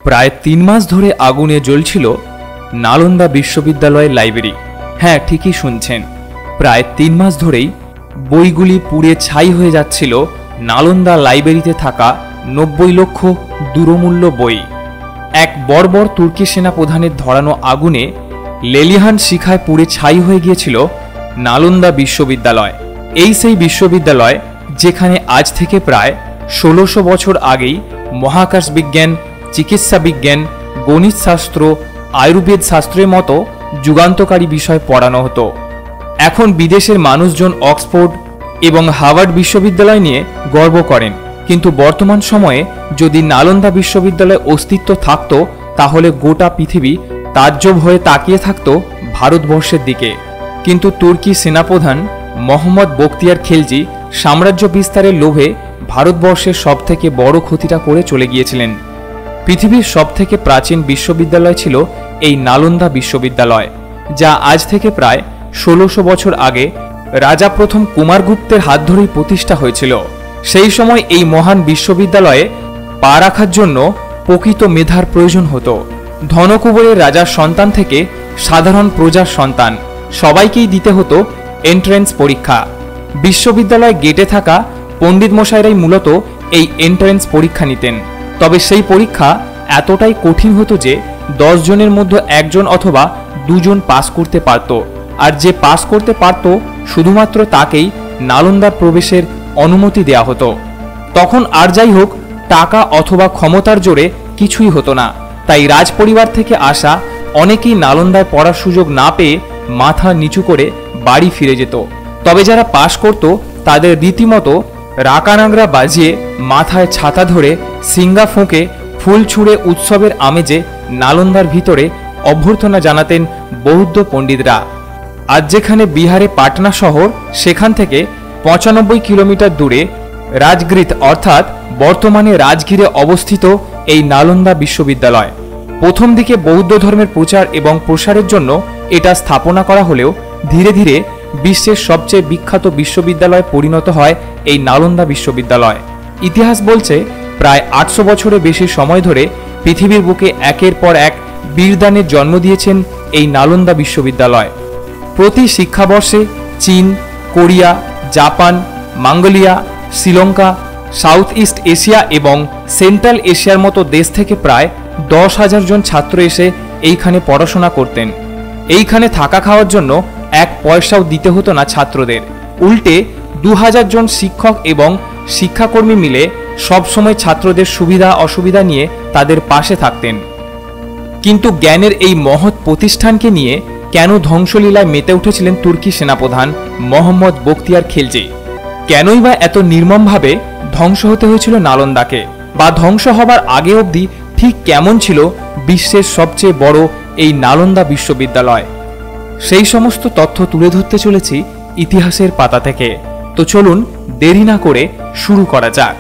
প্রায় 3 মাস ধরে আগুনে জ্বলছিল নালন্দা বিশ্ববিদ্যালয়ের লাইব্রেরি। হ্যাঁ, ঠিকই শুনছেন, প্রায় 3 মাস ধরেই বইগুলি পুড়ে ছাই হয়ে যাচ্ছিল নালন্দা লাইব্রেরিতে থাকা 90 লক্ষ দুরমূল্য বই। এক বর্বর তুর্কি সেনাপ্রধানের ধরানো আগুনে লেলিহান শিখায় পুড়ে ছাই হয়ে গিয়েছিল নালন্দা বিশ্ববিদ্যালয়। এই সেই বিশ্ববিদ্যালয় যেখানে আজ থেকে প্রায় 1600 বছর আগেই মহাকাশ বিজ্ঞান, চিকিৎসা বিজ্ঞান, গণিত শাস্ত্র, আয়ুর্বেদ শাস্ত্রের মতো যুগান্তকারী বিষয় পড়ানো হতো। এখন বিদেশের মানুষজন অক্সফোর্ড এবং হার্ভার্ড বিশ্ববিদ্যালয় নিয়ে গর্ব করেন, কিন্তু বর্তমান সময়ে যদি নালন্দা বিশ্ববিদ্যালয়ের অস্তিত্ব থাকতো তাহলে গোটা পৃথিবী তাজ্জব হয়ে তাকিয়ে থাকতো ভারতবর্ষের দিকে। কিন্তু তুর্কি সেনাপ্রধান মোহাম্মদ বখতিয়ার খিলজি সাম্রাজ্য বিস্তারের লোভে ভারতবর্ষের সবথেকে বড় ক্ষতিটা করে চলে গিয়েছিলেন। পৃথিবীর সবথেকে প্রাচীন বিশ্ববিদ্যালয় ছিল এই নালন্দা বিশ্ববিদ্যালয়, যা আজ থেকে প্রায় 1600 বছর আগে রাজা প্রথম কুমারগুপ্তের হাত ধরেই প্রতিষ্ঠা হয়েছিল। সেই সময় এই মহান বিশ্ববিদ্যালয়ে পা রাখার জন্য প্রকৃত মেধার প্রয়োজন হতো। ধনকুবরের রাজার সন্তান থেকে সাধারণ প্রজার সন্তান সবাইকেই দিতে হতো এন্ট্রেন্স পরীক্ষা। বিশ্ববিদ্যালয় গেটে থাকা পণ্ডিত মশাইরাই মূলত এই এন্ট্রেন্স পরীক্ষা নিতেন। তবে সেই পরীক্ষা এতটাই কঠিন হতো যে 10 জনের মধ্যে 1 জন অথবা 2 জন পাস করতে পারত, আর যে পাস করতে পারত শুধুমাত্র তাকেই নালন্দার প্রবেশের অনুমতি দেয়া হতো। তখন আর যাই হোক, টাকা অথবা ক্ষমতার জোরে কিছুই হতো না, তাই রাজপরিবার থেকে আসা অনেকেই নালন্দায় পড়ার সুযোগ না পেয়ে মাথা নিচু করে বাড়ি ফিরে যেত। তবে যারা পাশ করত তাদের রীতিমতো রাকানাগরা বাজিয়ে, মাথায় ছাতা ধরে, সিঙ্গা ফুঁকে, ফুল ছুঁড়ে উৎসবের আমেজে নালন্দার ভিতরে অভ্যর্থনা জানাতেন বৌদ্ধ পণ্ডিতরা। আজ যেখানে বিহারে পাটনা শহর, সেখান থেকে 95 কিলোমিটার দূরে রাজগৃহ অর্থাৎ বর্তমানে রাজগিরে অবস্থিত এই নালন্দা বিশ্ববিদ্যালয়। প্রথম দিকে বৌদ্ধ ধর্মের প্রচার এবং প্রসারের জন্য এটা স্থাপনা করা হলেও ধীরে ধীরে বিশ্বের সবচেয়ে বিখ্যাত বিশ্ববিদ্যালয়ে পরিণত হয় এই নালন্দা বিশ্ববিদ্যালয়। ইতিহাস বলছে প্রায় 800 বছরের বেশি সময় ধরে পৃথিবীর বুকে একের পর এক বীরদানের জন্ম দিয়েছেন এই নালন্দা বিশ্ববিদ্যালয়। প্রতি শিক্ষাবর্ষে চীন, Korea, Japan, Mongolia, Sri Lanka, south east Asia এবং সেন্ট্রাল এশিয়ার মতো দেশ থেকে প্রায় 10,000 জন ছাত্র এসে এইখানে পড়াশোনা করতেন। এইখানে থাকা খাওয়ার জন্য 1 পয়সাও দিতে হতো না ছাত্রদের। উল্টে 2000 জন শিক্ষক এবং শিক্ষাকর্মী মিলে সবসময় ছাত্রদের সুবিধা অসুবিধা নিয়ে তাদের পাশে থাকতেন। কিন্তু জ্ঞানের এই মহৎ প্রতিষ্ঠানকে নিয়ে কেন ধ্বংসলীলায় মেতে উঠেছিলেন তুর্কি সেনাপ্রধান মোহাম্মদ বখতিয়ার খিলজি? কেনই বা এত নির্মমভাবে ধ্বংস হতে হয়েছিল নালন্দাকে? বা ধ্বংস হবার আগে অবধি ঠিক কেমন ছিল বিশ্বের সবচেয়ে বড় এই নালন্দা বিশ্ববিদ্যালয়? সেই সমস্ত তথ্য তুলে ধরতে চলেছি ইতিহাসের পাতা থেকে। তো চলুন দেরি না করে শুরু করা যাক।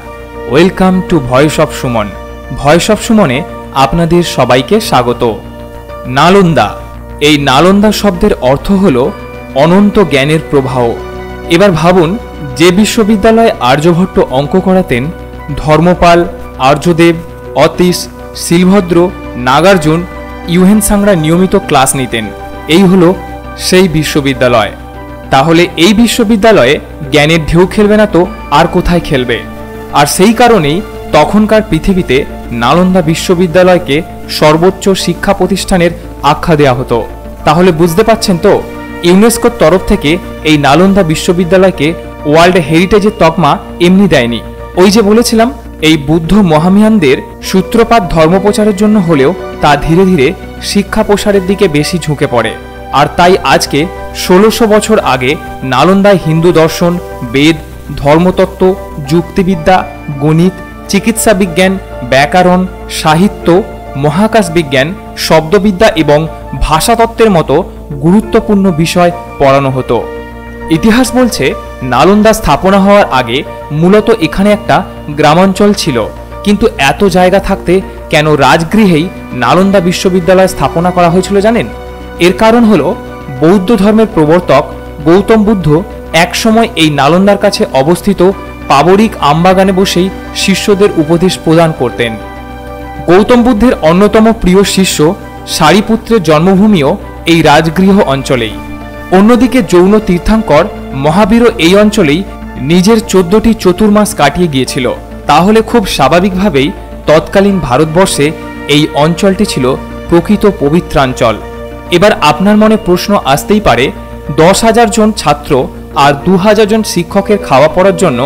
Welcome to Voice of Suman. Voice of সুমনে আপনাদের সবাইকে স্বাগত। নালন্দা, এই নালন্দা শব্দের অর্থ হল অনন্ত জ্ঞানের প্রবাহ। এবার ভাবুন, যে বিশ্ববিদ্যালয়ে আর্যভট্ট অঙ্ক করাতেন, ধর্মপাল, আর্যদেব, অতীশ, শিলভদ্র, নাগার্জুন, ইউহেন সাংরা নিয়মিত ক্লাস নিতেন, এই হলো সেই বিশ্ববিদ্যালয়। তাহলে এই বিশ্ববিদ্যালয়ে জ্ঞানের ঢেউ খেলবে না তো আর কোথায় খেলবে? আর সেই কারণেই তখনকার পৃথিবীতে নালন্দা বিশ্ববিদ্যালয়কে সর্বোচ্চ শিক্ষা প্রতিষ্ঠানের আখ্যা দেওয়া হতো। তাহলে বুঝতে পারছেন তো, ইউনেস্কোর তরফ থেকে এই নালন্দা বিশ্ববিদ্যালয়কে ওয়ার্ল্ড হেরিটেজের তকমা এমনি দেয়নি। ওই যে বলেছিলাম, এই বুদ্ধ মহামিয়ানদের সূত্রপাত ধর্মপ্রচারের জন্য হলেও তা ধীরে ধীরে শিক্ষা প্রসারের দিকে বেশি ঝুঁকে পড়ে। আর তাই আজকে 1600 বছর আগে নালন্দায় হিন্দু দর্শন, বেদ, ধর্মতত্ত্ব, যুক্তিবিদ্যা, গণিত, চিকিৎসা বিজ্ঞান, ব্যাকরণ, সাহিত্য, মহাকাশ বিজ্ঞান, শব্দবিদ্যা এবং ভাষাতত্ত্বের মতো গুরুত্বপূর্ণ বিষয় পড়ানো হতো। ইতিহাস বলছে নালন্দা স্থাপনা হওয়ার আগে মূলত এখানে একটা গ্রামাঞ্চল ছিল। কিন্তু এত জায়গা থাকতে কেন রাজগৃহেই নালন্দা বিশ্ববিদ্যালয় স্থাপনা করা হয়েছিল জানেন? এর কারণ হলো বৌদ্ধ ধর্মের প্রবর্তক গৌতম বুদ্ধ একসময় এই নালন্দার কাছে অবস্থিত পাবরিক আমবাগানে বসেই শিষ্যদের উপদেশ প্রদান করতেন। গৌতম বুদ্ধের অন্যতম প্রিয় শিষ্য সারিপুত্রের জন্মভূমিও এই রাজগৃহ অঞ্চলেই। অন্যদিকে যৌন তীর্থাঙ্কর মহাবীরও এই অঞ্চলেই নিজের 14টি চতুর্মাস কাটিয়ে গিয়েছিল। তাহলে খুব স্বাভাবিকভাবেই তৎকালীন ভারতবর্ষে এই অঞ্চলটি ছিল প্রকৃত পবিত্রাঞ্চল। এবার আপনার মনে প্রশ্ন আসতেই পারে, 10,000 জন ছাত্র আর 2,000 জন শিক্ষকের খাওয়া পড়ার জন্য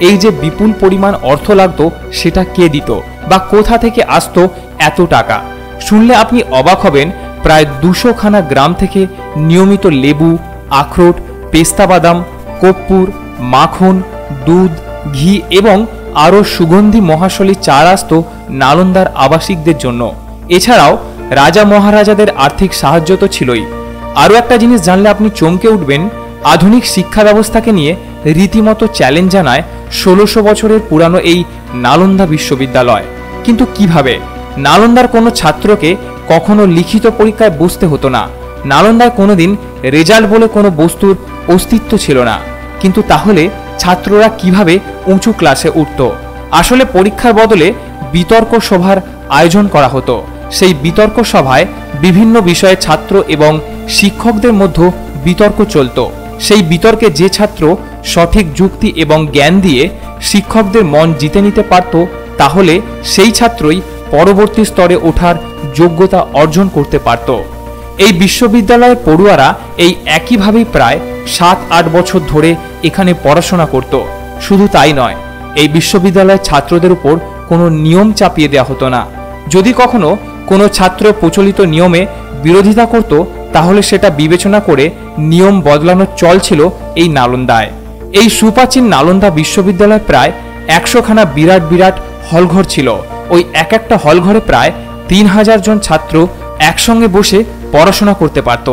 এই যে বিপুল পরিমাণ অর্থ লাগতো সেটা কে দিত বা কোথা থেকে আসতো এত টাকা? শুনলে আপনি অবাক হবেন। প্রায় 200খানা গ্রাম থেকে নিয়মিত লেবু, আখরোট, পেস্তা বাদাম, কর্পূর, মাখন, দুধ, ঘি এবং আরও সুগন্ধি মহাশলী চাল আসত নালন্দার আবাসিকদের জন্য। এছাড়াও রাজা মহারাজাদের আর্থিক সাহায্য তো ছিলই। আরও একটা জিনিস জানলে আপনি চমকে উঠবেন, আধুনিক শিক্ষা ব্যবস্থাকে নিয়ে রীতিমতো চ্যালেঞ্জ জানায় 1600 বছরের পুরানো এই নালন্দা বিশ্ববিদ্যালয়। কিন্তু কিভাবে? নালন্দার কোনো ছাত্রকে কখনো লিখিত পরীক্ষায় বসতে হতো না। নালন্দায় কোনোদিন রেজাল্ট বলে কোনো বস্তুর অস্তিত্ব ছিল না। কিন্তু তাহলে ছাত্ররা কিভাবে উঁচু ক্লাসে উঠত? আসলে পরীক্ষার বদলে বিতর্ক সভার আয়োজন করা হতো। সেই বিতর্ক সভায় বিভিন্ন বিষয়ে ছাত্র এবং শিক্ষকদের মধ্যে বিতর্ক চলত। সেই বিতর্কে যে ছাত্র সঠিক যুক্তি এবং জ্ঞান দিয়ে শিক্ষকদের মন জিতে নিতে পারত, তাহলে সেই ছাত্রই পরবর্তী স্তরে ওঠার যোগ্যতা অর্জন করতে পারত। এই বিশ্ববিদ্যালয়ের পড়ুয়ারা এই একইভাবেই প্রায় 7-8 বছর ধরে এখানে পড়াশোনা করত। শুধু তাই নয়, এই বিশ্ববিদ্যালয়ের ছাত্রদের উপর কোনো নিয়ম চাপিয়ে দেওয়া হতো না। যদি কখনো কোনো ছাত্র প্রচলিত নিয়মে বিরোধিতা করত, তাহলে সেটা বিবেচনা করে নিয়ম বদলানোর চল ছিল এই নালন্দায়। এই সুপ্রাচীন নালন্দা বিশ্ববিদ্যালয়ে প্রায় 100খানা বিরাট বিরাট হলঘর ছিল। ওই এক একটা হলঘরে প্রায় 3000 জন ছাত্র একসঙ্গে বসে পড়াশোনা করতে পারত।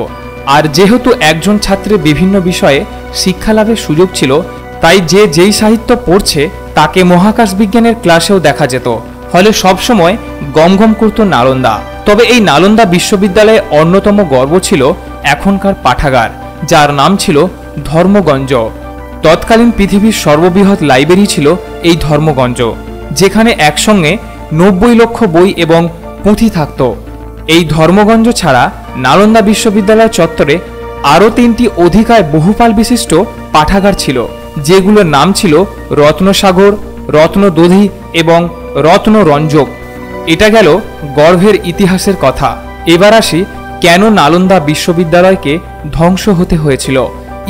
আর যেহেতু একজন ছাত্রের বিভিন্ন বিষয়ে শিক্ষা লাভের সুযোগ ছিল, তাই যে যেই সাহিত্য পড়ছে তাকে মহাকাশ বিজ্ঞানের ক্লাসেও দেখা যেত। ফলে সবসময় গমগম করত নালন্দা। তবে এই নালন্দা বিশ্ববিদ্যালয়ে অন্যতম গর্ব ছিল এখনকার পাঠাগার, যার নাম ছিল ধর্মগঞ্জ। তৎকালীন পৃথিবীর সর্ববৃহৎ লাইব্রেরি ছিল এই ধর্মগঞ্জ, যেখানে একসঙ্গে 90 লক্ষ বই এবং পুঁথি থাকত। এই ধর্মগঞ্জ ছাড়া নালন্দা বিশ্ববিদ্যালয় চত্বরে আরও 3টি অধিকায় বহুপাল বিশিষ্ট পাঠাগার ছিল, যেগুলোর নাম ছিল রত্নসাগর, রত্নদধি এবং রত্নরঞ্জক। এটা গেল গর্ভের ইতিহাসের কথা। এবার আসি কেন নালন্দা বিশ্ববিদ্যালয়কে ধ্বংস হতে হয়েছিল।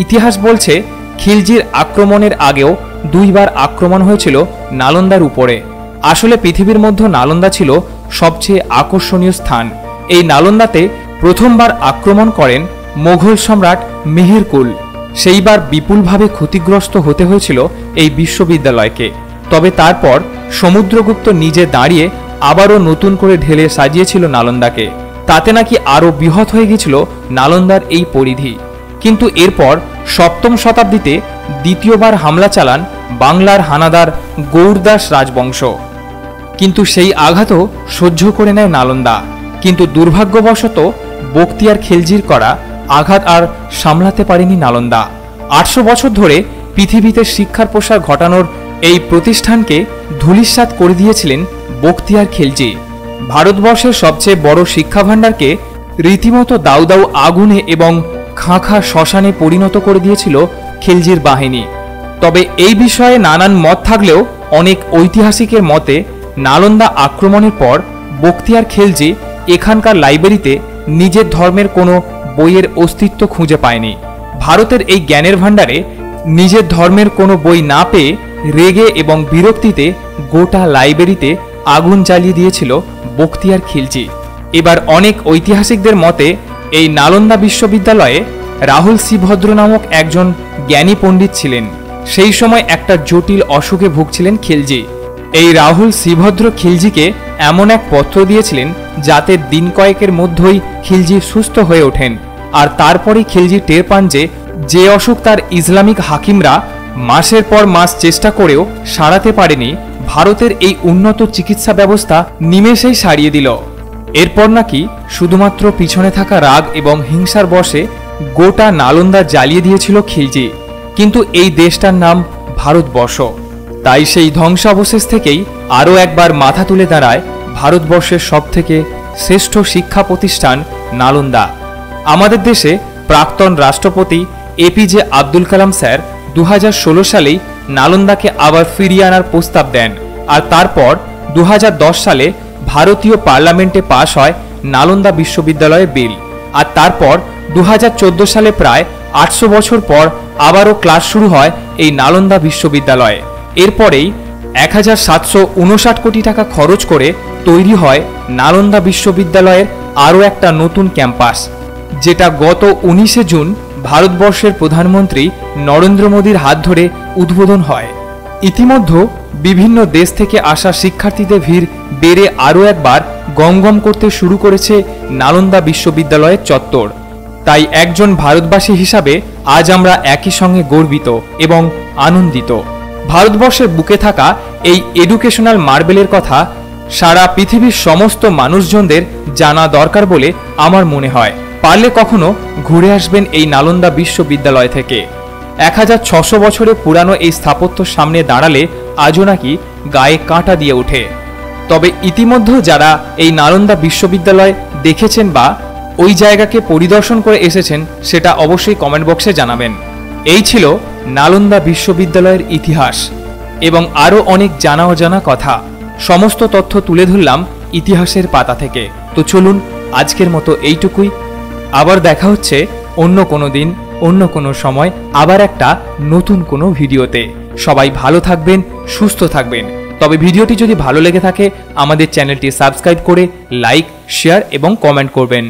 ইতিহাস বলছে খিলজির আক্রমণের আগেও 2 বার আক্রমণ হয়েছিল নালন্দার উপরে। আসলে পৃথিবীর মধ্যে নালন্দা ছিল সবচেয়ে আকর্ষণীয় স্থান। এই নালন্দাতে প্রথমবার আক্রমণ করেন মোগল সম্রাট মেহেরকুল। সেইবার বিপুলভাবে ক্ষতিগ্রস্ত হতে হয়েছিল এই বিশ্ববিদ্যালয়কে। তবে তারপর সমুদ্রগুপ্ত নিজে দাঁড়িয়ে আবারও নতুন করে ঢেলে সাজিয়েছিল নালন্দাকে। তাতে নাকি আরও বৃহৎ হয়ে গেছিল নালন্দার এই পরিধি। কিন্তু এরপর 7ম শতাব্দীতে দ্বিতীয়বার হামলা চালান বাংলার হানাদার গৌড়দাস রাজবংশ। কিন্তু সেই আঘাতও সহ্য করে নেয় নালন্দা। কিন্তু দুর্ভাগ্যবশত বখতিয়ার খিলজির করা আঘাত আর সামলাতে পারেনি নালন্দা। 800 বছর ধরে পৃথিবীতে শিক্ষার প্রসার ঘটানোর এই প্রতিষ্ঠানকে ধূলিসাৎ করে দিয়েছিলেন বখতিয়ার খিলজি। ভারতবর্ষের সবচেয়ে বড় শিক্ষা ভাণ্ডারকে রীতিমতো দাউ দাউ আগুনে এবং খাঁ খাঁ শ্মশানে পরিণত করে দিয়েছিল খিলজির বাহিনী। তবে এই বিষয়ে নানান মত থাকলেও অনেক ঐতিহাসিকের মতে নালন্দা আক্রমণের পর বখতিয়ার খিলজি এখানকার লাইব্রেরিতে নিজের ধর্মের কোনো বইয়ের অস্তিত্ব খুঁজে পায়নি। ভারতের এই জ্ঞানের ভাণ্ডারে নিজের ধর্মের কোনো বই না পেয়ে রেগে এবং বিরক্তিতে গোটা লাইব্রেরিতে আগুন জ্বালিয়ে দিয়েছিল বখতিয়ার খিলজি। এবার অনেক ঐতিহাসিকদের মতে এই নালন্দা বিশ্ববিদ্যালয়ে রাহুল শ্রীভদ্র নামক একজন জ্ঞানী পণ্ডিত ছিলেন। সেই সময় একটা জটিল অসুখে ভুগছিলেন খিলজি। এই রাহুল শ্রীভদ্র খিলজিকে এমন এক পত্র দিয়েছিলেন যাতে দিন কয়েকের মধ্যেই খিলজি সুস্থ হয়ে ওঠেন। আর তারপরেই খিলজি টের পান যে অসুখ তার ইসলামিক হাকিমরা মাসের পর মাস চেষ্টা করেও সারাতে পারেনি, ভারতের এই উন্নত চিকিৎসা ব্যবস্থা নিমেষেই সারিয়ে দিল। এরপর নাকি শুধুমাত্র পিছনে থাকা রাগ এবং হিংসার বশে গোটা নালন্দা জ্বালিয়ে দিয়েছিল খিলজি। কিন্তু এই দেশটার নাম ভারতবর্ষ। তাই সেই ধ্বংসাবশেষ থেকেই আরও একবার মাথা তুলে দাঁড়ায় ভারতবর্ষের সবথেকে শ্রেষ্ঠ শিক্ষা প্রতিষ্ঠান নালন্দা। আমাদের দেশে প্রাক্তন রাষ্ট্রপতি এপিজে আব্দুল কালাম স্যার 2016 সালেই নালন্দাকে আবার ফিরিয়ে আনার প্রস্তাব দেন, আর তারপর 2010 সালে ভারতীয় পার্লামেন্টে পাশ হয় নালন্দা বিশ্ববিদ্যালয়ের বিল, আর তারপর 2014 সালে প্রায় 800 বছর পর আবারও ক্লাস শুরু হয় এই নালন্দা বিশ্ববিদ্যালয়ে। এরপরেই 1759 কোটি টাকা খরচ করে তৈরি হয় নালন্দা বিশ্ববিদ্যালয়ের আরও একটা নতুন ক্যাম্পাস, যেটা গত 19 জুন ভারতবর্ষের প্রধানমন্ত্রী নরেন্দ্র মোদীর হাত ধরে উদ্বোধন হয়। ইতিমধ্যে বিভিন্ন দেশ থেকে আসা শিক্ষার্থীদের ভিড় বেড়ে আরও একবার গমগম করতে শুরু করেছে নালন্দা বিশ্ববিদ্যালয়ের চত্বর। তাই একজন ভারতবাসী হিসাবে আজ আমরা একই সঙ্গে গর্বিত এবং আনন্দিত। ভারতবর্ষের বুকে থাকা এই এডুকেশনাল মার্বেলের কথা সারা পৃথিবীর সমস্ত মানুষজনদের জানা দরকার বলে আমার মনে হয়। পারলে কখনো ঘুরে আসবেন এই নালন্দা বিশ্ববিদ্যালয় থেকে। 1600 বছরের পুরানো এই স্থাপত্যর সামনে দাঁড়ালে আজও নাকি গায়ে কাঁটা দিয়ে ওঠে। তবে ইতিমধ্যে যারা এই নালন্দা বিশ্ববিদ্যালয় দেখেছেন বা ওই জায়গাকে পরিদর্শন করে এসেছেন, সেটা অবশ্যই কমেন্ট বক্সে জানাবেন। এই ছিল নালন্দা বিশ্ববিদ্যালয়ের ইতিহাস এবং আরও অনেক জানা অজানা কথা। সমস্ত তথ্য তুলে ধরলাম ইতিহাসের পাতা থেকে। তো চলুন আজকের মতো এইটুকুই। আবার দেখা হচ্ছে অন্য কোনো দিন, অন্য কোনো সময়, আবার একটা নতুন কোনো ভিডিওতে। সবাই ভালো থাকবেন, সুস্থ থাকবেন। তবে ভিডিওটি যদি ভালো লেগে থাকে আমাদের চ্যানেলটি সাবস্ক্রাইব করে লাইক, শেয়ার এবং কমেন্ট করবেন।